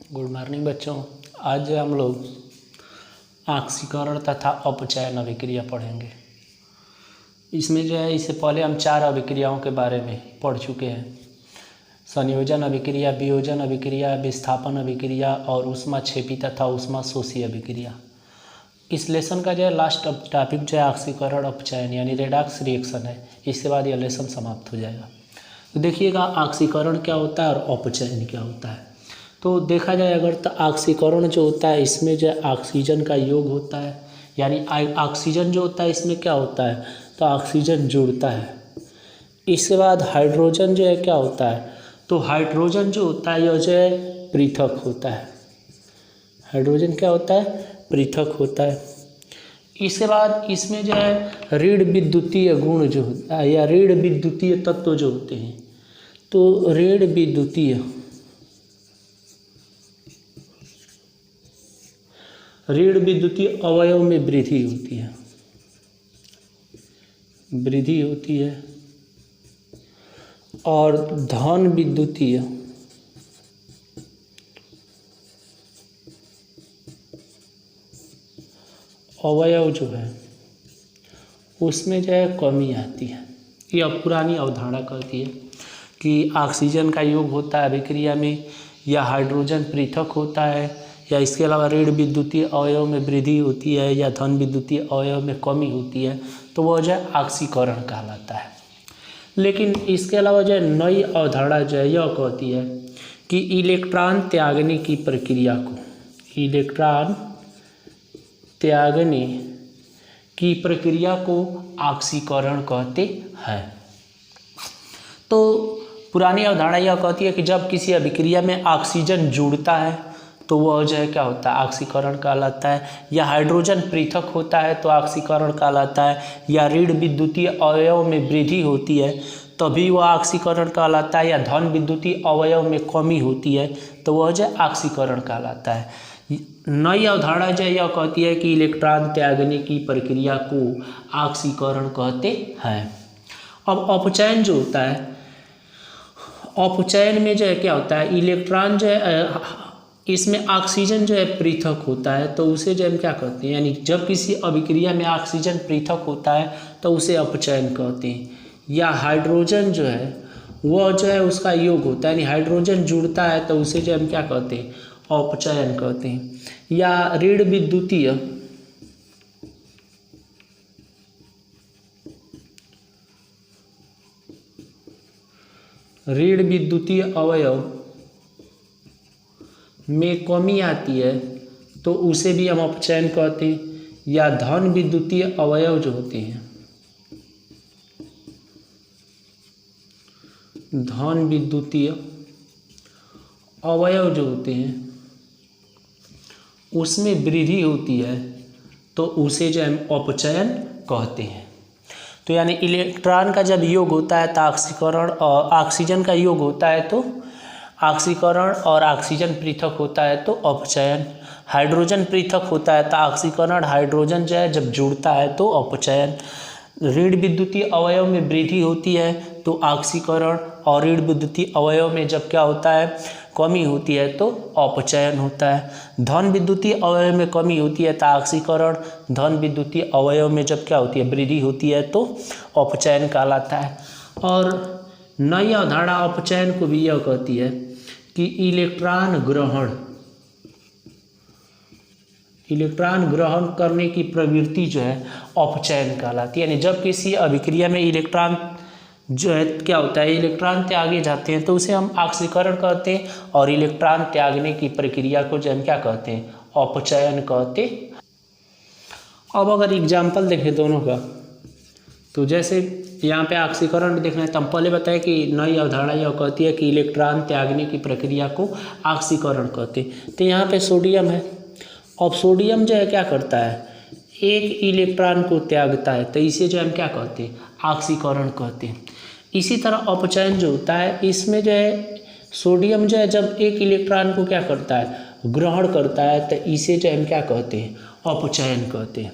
Good morning बच्चों। आज हम लोग ऑक्सीकरण तथा अपचयन अभिक्रिया पढ़ेंगे। इसमें जो है इससे पहले हम 4 अभिक्रियाओं के बारे में पढ़ चुके हैं। संयोजन अभिक्रिया, वियोजन अभिक्रिया, विस्थापन अभिक्रिया और ऊष्माक्षेपी तथा ऊष्माशोषी अभिक्रिया। इस लेसन का जो है लास्ट टॉपिक जो है ऑक्सीकरण अपचयन यानी रेडॉक्स रिएक्शन है। इसके बाद यह लेसन समाप्त हो जाएगा। तो देखिएगा ऑक्सीकरण क्या होता है और अपचयन क्या होता है। तो देखा जाए अगर तो ऑक्सीकरण जो होता है इसमें जो है ऑक्सीजन का योग होता है, यानी ऑक्सीजन जो होता है इसमें क्या होता है तो ऑक्सीजन जुड़ता है। इसके बाद हाइड्रोजन जो है क्या होता है तो हाइड्रोजन जो होता है यह जो है पृथक होता है। हाइड्रोजन क्या होता है पृथक होता है। इसके बाद इसमें जो है ऋण विद्युतीय गुण जो होता है या ऋण विद्युतीय तत्व जो होते हैं, तो ऋण विद्युतीय अवयव में वृद्धि होती है और धन विद्युतीय अवयव जो है उसमें जो है कमी आती है। यह पुरानी अवधारणा कहती है कि ऑक्सीजन का योग होता है अभिक्रिया में, या हाइड्रोजन पृथक होता है, या इसके अलावा ऋण विद्युतीय अवयव में वृद्धि होती है या धन विद्युतीय अवयव में कमी होती है, तो वह जो है ऑक्सीकरण कहलाता है। लेकिन इसके अलावा जो है नई अवधारणा जो है यह कहती है कि इलेक्ट्रॉन त्यागने की प्रक्रिया को ऑक्सीकरण कहते हैं। तो पुरानी अवधारणा यह कहती है कि जब किसी अभिक्रिया में ऑक्सीजन जुड़ता है तो वह जो है क्या होता है ऑक्सीकरण कहलाता है, या हाइड्रोजन पृथक होता है तो ऑक्सीकरण कहलाता है, या ऋण विद्युतीय अवयव में वृद्धि होती है तभी वह ऑक्सीकरण कहलाता है, या धन विद्युतीय अवयव में कमी होती है तो वह जो है ऑक्सीकरण कहलाता है। नई अवधारणा जो यह कहती है कि इलेक्ट्रॉन त्यागने की प्रक्रिया को ऑक्सीकरण कहते हैं। अब अपचयन जो होता है, अपचयन में जो है क्या होता है इलेक्ट्रॉन जो है इसमें ऑक्सीजन जो है पृथक होता है तो उसे जो हम क्या कहते हैं, यानी जब किसी अभिक्रिया में ऑक्सीजन पृथक होता है तो उसे अपचयन कहते हैं। या हाइड्रोजन जो है वह जो है उसका योग होता है, यानी हाइड्रोजन जुड़ता है तो उसे जो हम क्या कहते हैं अपचयन कहते हैं। या ऋण विद्युतीय अवयव में कमी आती है तो उसे भी हम अपचयन कहते हैं। या धन विद्युतीय अवयव जो होते हैं, धन विद्युतीय अवयव जो होते हैं उसमें वृद्धि होती है तो उसे जो हम अपचयन कहते हैं। तो यानी इलेक्ट्रॉन का जब योग होता है तो ऑक्सीकरण, और ऑक्सीजन का योग होता है तो ऑक्सीकरण, और ऑक्सीजन पृथक होता है तो अपचयन। हाइड्रोजन पृथक होता है तो ऑक्सीकरण, हाइड्रोजन जो है जब जुड़ता है तो अपचयन। ऋण विद्युतीय अवयव में वृद्धि होती है तो ऑक्सीकरण, और ऋण विद्युतीय अवयव में जब क्या होता है कमी होती है तो अपचयन होता है। धन विद्युतीय अवयव में कमी होती है तो ऑक्सीकरण, धन विद्युतीय अवयव में जब क्या होती है वृद्धि होती है तो अपचयन कहलाता है। और नई अवधारणा अपचयन को भी यह कहती है कि इलेक्ट्रॉन ग्रहण करने की प्रवृत्ति जो है अपचयन कहलाती है। यानी जब किसी अभिक्रिया में इलेक्ट्रॉन जो है क्या होता है इलेक्ट्रॉन त्यागे जाते हैं तो उसे हम ऑक्सीकरण कहते हैं, और इलेक्ट्रॉन त्यागने की प्रक्रिया को जो हम क्या कहते हैं अपचयन कहते। अब अगर एग्जाम्पल देखें दोनों का, तो जैसे यहाँ पे ऑक्सीकरण में देखना है तो हम पहले बताएं कि नई अवधारणा यह कहती है कि इलेक्ट्रॉन त्यागने की प्रक्रिया को ऑक्सीकरण कहते हैं। तो यहाँ पे सोडियम है, अब सोडियम जो है क्या करता है एक इलेक्ट्रॉन को त्यागता है तो इसे जो हम क्या कहते हैं ऑक्सीकरण कहते हैं। इसी तरह अपचयन जो होता है इसमें जो है सोडियम जो है जब एक इलेक्ट्रॉन को क्या करता है ग्रहण करता है तो इसे जो हम क्या कहते हैं अपचयन कहते हैं।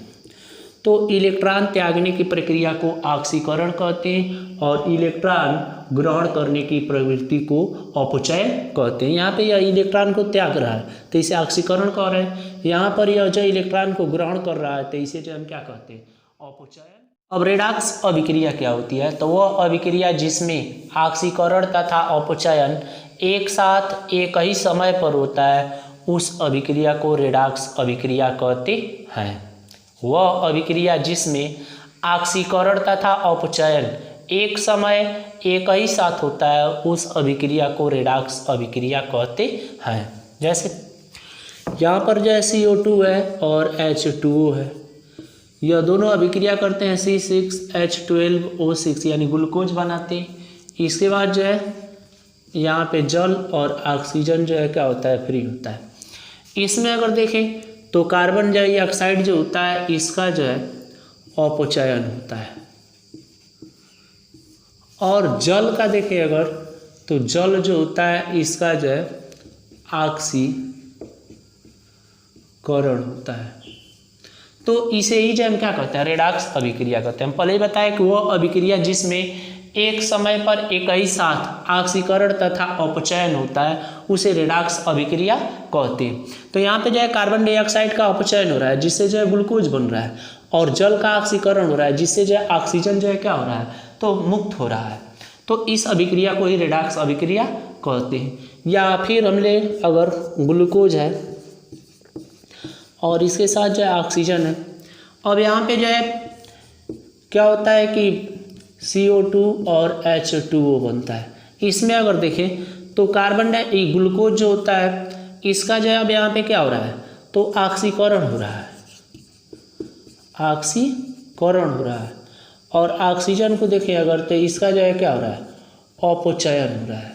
तो इलेक्ट्रॉन त्यागने की प्रक्रिया को ऑक्सीकरण कहते हैं और इलेक्ट्रॉन ग्रहण करने की प्रवृत्ति को अपचयन कहते हैं। यहाँ पे यह इलेक्ट्रॉन को त्याग रहा है तो इसे ऑक्सीकरण कह रहे हैं, यहाँ पर यह जो इलेक्ट्रॉन को ग्रहण कर रहा है तो इसे जो हम क्या कहते हैं, अपचयन। अब रेडॉक्स अभिक्रिया क्या होती है, तो वह अभिक्रिया जिसमें ऑक्सीकरण तथा अपचयन एक साथ एक ही समय पर होता है उस अभिक्रिया को रेडॉक्स अभिक्रिया कहते हैं। वह अभिक्रिया जिसमें ऑक्सीकरण तथा अपचयन एक समय एक ही साथ होता है उस अभिक्रिया को रेडॉक्स अभिक्रिया कहते हैं। जैसे यहाँ पर जो CO2 है और H2O है, यह दोनों अभिक्रिया करते हैं C6H12O6 यानी ग्लूकोज बनाते हैं। इसके बाद जो है यहाँ पे जल और ऑक्सीजन जो है क्या होता है, फ्री होता है। इसमें अगर देखें तो कार्बन डाइऑक्साइड जो होता है इसका जो है अपचयन होता है, और जल का देखें अगर तो जल जो होता है इसका जो है ऑक्सीकरण होता है। तो इसे ही जो हम क्या कहते हैं, रेडॉक्स अभिक्रिया कहते हैं। हम पहले ही बताया कि वह अभिक्रिया जिसमें एक समय पर एक ही साथ ऑक्सीकरण तथा अपचयन होता है उसे रेडॉक्स अभिक्रिया कहते हैं। तो यहाँ पे जो है कार्बन डाइऑक्साइड का अपचयन हो रहा है जिससे जो है ग्लूकोज बन रहा है, और जल का ऑक्सीकरण हो रहा है जिससे जो है ऑक्सीजन जो है क्या हो रहा है, तो मुक्त हो रहा है। तो इस अभिक्रिया को ही रेडॉक्स अभिक्रिया कहते हैं। या फिर हमने अगर ग्लूकोज है और इसके साथ जो है ऑक्सीजन है, अब यहाँ पे जो है क्या होता है कि CO2 और H2O बनता है। इसमें अगर देखें तो कार्बन ग्लूकोज जो होता है इसका जो है अब यहाँ पे क्या हो रहा है, तो ऑक्सीकरण हो रहा है, ऑक्सीकरण हो रहा है। और ऑक्सीजन को देखें अगर तो इसका जो है क्या हो रहा है, अपचयन हो रहा है।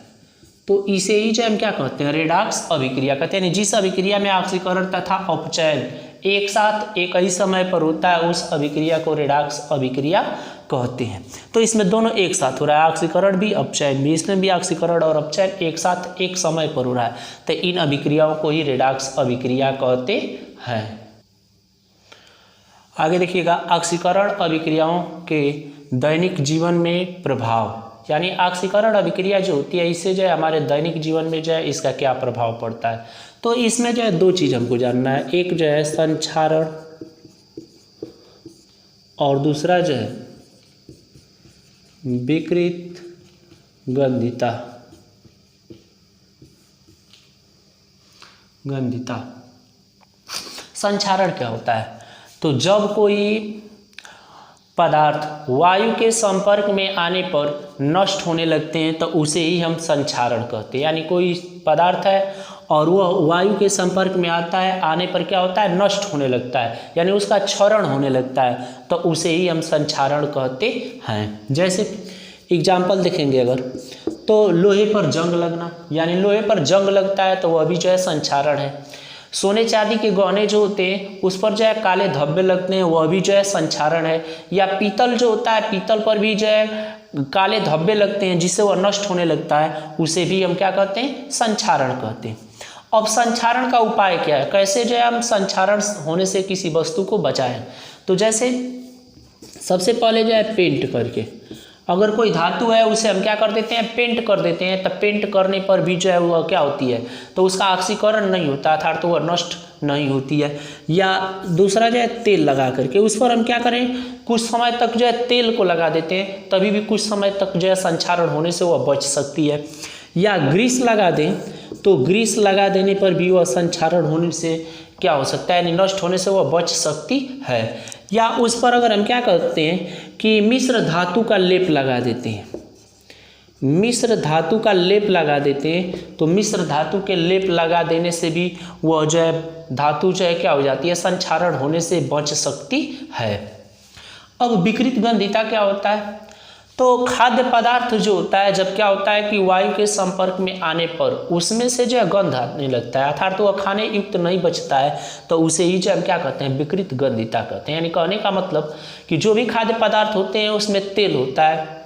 तो इसे ही जो हम क्या कहते हैं, रेडॉक्स अभिक्रिया कहते हैं। जिस अभिक्रिया में ऑक्सीकरण तथा अपचयन एक साथ एक ही समय पर होता है उस अभिक्रिया को रेडॉक्स अभिक्रिया कहते हैं। तो इसमें दोनों एक साथ हो रहा है, ऑक्सीकरण भी अपचयन भी, इसमें भी ऑक्सीकरण और अपचयन एक साथ एक समय पर हो रहा है। तो इन अभिक्रियाओं को ही रेडॉक्स अभिक्रिया कहते हैं। आगे देखिएगा, ऑक्सीकरण अभिक्रियाओं के दैनिक जीवन में प्रभाव, यानी ऑक्सीकरण अभिक्रिया जो होती है इससे जो है हमारे दैनिक जीवन में जो है इसका क्या प्रभाव पड़ता है। तो इसमें जो है दो चीज़ हमको जानना है, एक जो है संक्षारण और दूसरा जो है विकृत गंधिता। संक्षारण क्या होता है, तो जब कोई पदार्थ वायु के संपर्क में आने पर नष्ट होने लगते हैं तो उसे ही हम संक्षारण कहते हैं। यानी कोई पदार्थ है और वह वायु के संपर्क में आता है, आने पर क्या होता है, नष्ट होने लगता है, यानी उसका क्षरण होने लगता है, तो उसे ही हम संक्षारण कहते हैं। जैसे एग्जाम्पल देखेंगे अगर, तो लोहे पर जंग लगना, यानी लोहे पर जंग लगता है तो वह भी जो है संक्षारण है। सोने चांदी के गहने जो होते हैं उस पर जो है काले धब्बे लगते हैं, वह भी जो है संक्षारण है। या पीतल जो होता है, पीतल पर भी जो है काले धब्बे लगते हैं जिससे वह नष्ट होने लगता है, उसे भी हम क्या कहते हैं, संक्षारण कहते हैं। अब संक्षारण का उपाय क्या है, कैसे जो है हम संक्षारण होने से किसी वस्तु को बचाएं। तो जैसे सबसे पहले जो है पेंट करके, अगर कोई धातु है उसे हम क्या कर देते हैं, पेंट कर देते हैं। तब पेंट करने पर भी जो है वह क्या होती है, तो उसका ऑक्सीकरण नहीं होता, अर्थात तो वह नष्ट नहीं होती है। या दूसरा जो है तेल लगा करके उस पर हम क्या करें, कुछ समय तक जो है तेल को लगा देते हैं, तभी भी कुछ समय तक जो है संक्षारण होने से वह बच सकती है। या ग्रीस लगा दें तो ग्रीस लगा देने पर भी वह संक्षारण होने से क्या हो सकता है, यानी नष्ट होने से वह बच सकती है। या उस पर अगर हम क्या करते हैं कि मिश्र धातु का लेप लगा देते हैं, मिश्र धातु का लेप लगा देते हैं, तो मिश्र धातु के लेप लगा देने से भी वह जो है धातु जो है क्या हो जाती है, संक्षारण होने से बच सकती है। अब विकृत गंधिता क्या होता है, तो खाद्य पदार्थ जो होता है जब क्या होता है कि वायु के संपर्क में आने पर उसमें से जो है गंध आने लगता है, अर्थात तो वह खाने युक्त नहीं बचता है, तो उसे ही जो हम क्या कहते हैं, विकृत गंधिता कहते हैं। यानी कहने का मतलब कि जो भी खाद्य पदार्थ होते हैं उसमें तेल होता है,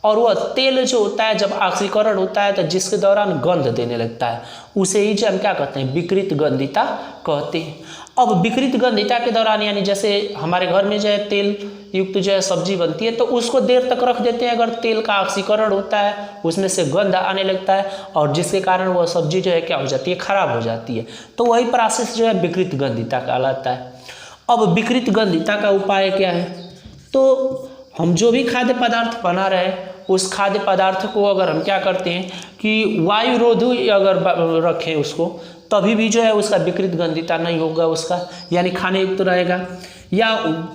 और वह तेल जो होता है जब ऑक्सीकरण होता है तो जिसके दौरान गंध देने लगता है, उसे ही जो हम क्या कहते हैं, विकृत गंधिता कहते हैं। अब विकृत गंधिता के दौरान, यानी जैसे हमारे घर में जो है तेल युक्त जो है सब्जी बनती है, तो उसको देर तक रख देते हैं, अगर तेल का ऑक्सीकरण होता है उसमें से गंध आने लगता है और जिसके कारण वह सब्जी जो है क्या हो जाती है, खराब हो जाती है। तो वही प्रोसेस जो है विकृत गंधिता कहलाता है। अब विकृत गंधिता का उपाय क्या है? तो हम जो भी खाद्य पदार्थ बना रहे हैं उस खाद्य पदार्थ को अगर हम क्या करते हैं कि वायुरोधी अगर रखें उसको, तभी भी जो है उसका विकृत गंधिता नहीं होगा उसका, यानी खाने युक्त रहेगा। या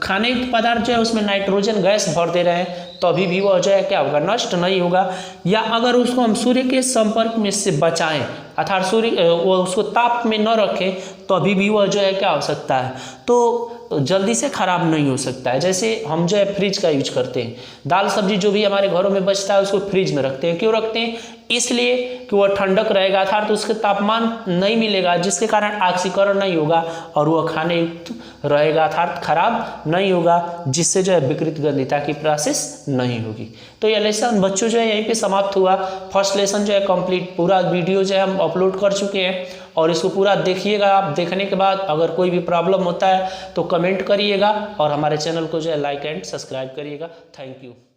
खाने युक्त पदार्थ जो है उसमें नाइट्रोजन गैस भर दे रहे हैं तभी भी वह जो है क्या होगा, नष्ट नहीं होगा। या अगर उसको हम सूर्य के संपर्क में से बचाएं, अर्थात सूर्य वो उसको ताप में न रखें, तभी भी वह जो है क्या हो सकता है, तो जल्दी से खराब नहीं हो सकता है। जैसे हम जो है फ्रिज का यूज करते हैं, दाल सब्जी जो भी हमारे घरों में बचता है उसको फ्रिज में रखते हैं। क्यों रखते हैं? इसलिए कि वह ठंडक रहेगा, अर्थात तो उसके तापमान नहीं मिलेगा जिसके कारण ऑक्सीकरण नहीं होगा और वह खाने युक्त रहेगा, अर्थात खराब नहीं होगा, जिससे जो है विकृत गंधिता की प्रोसेस नहीं होगी। तो यह लेसन बच्चों जो है यहीं पे समाप्त हुआ। फर्स्ट लेसन जो है कंप्लीट, पूरा वीडियो जो है हम अपलोड कर चुके हैं और इसको पूरा देखिएगा। आप देखने के बाद अगर कोई भी प्रॉब्लम होता है तो कमेंट करिएगा और हमारे चैनल को जो है लाइक एंड सब्सक्राइब करिएगा। Thank you.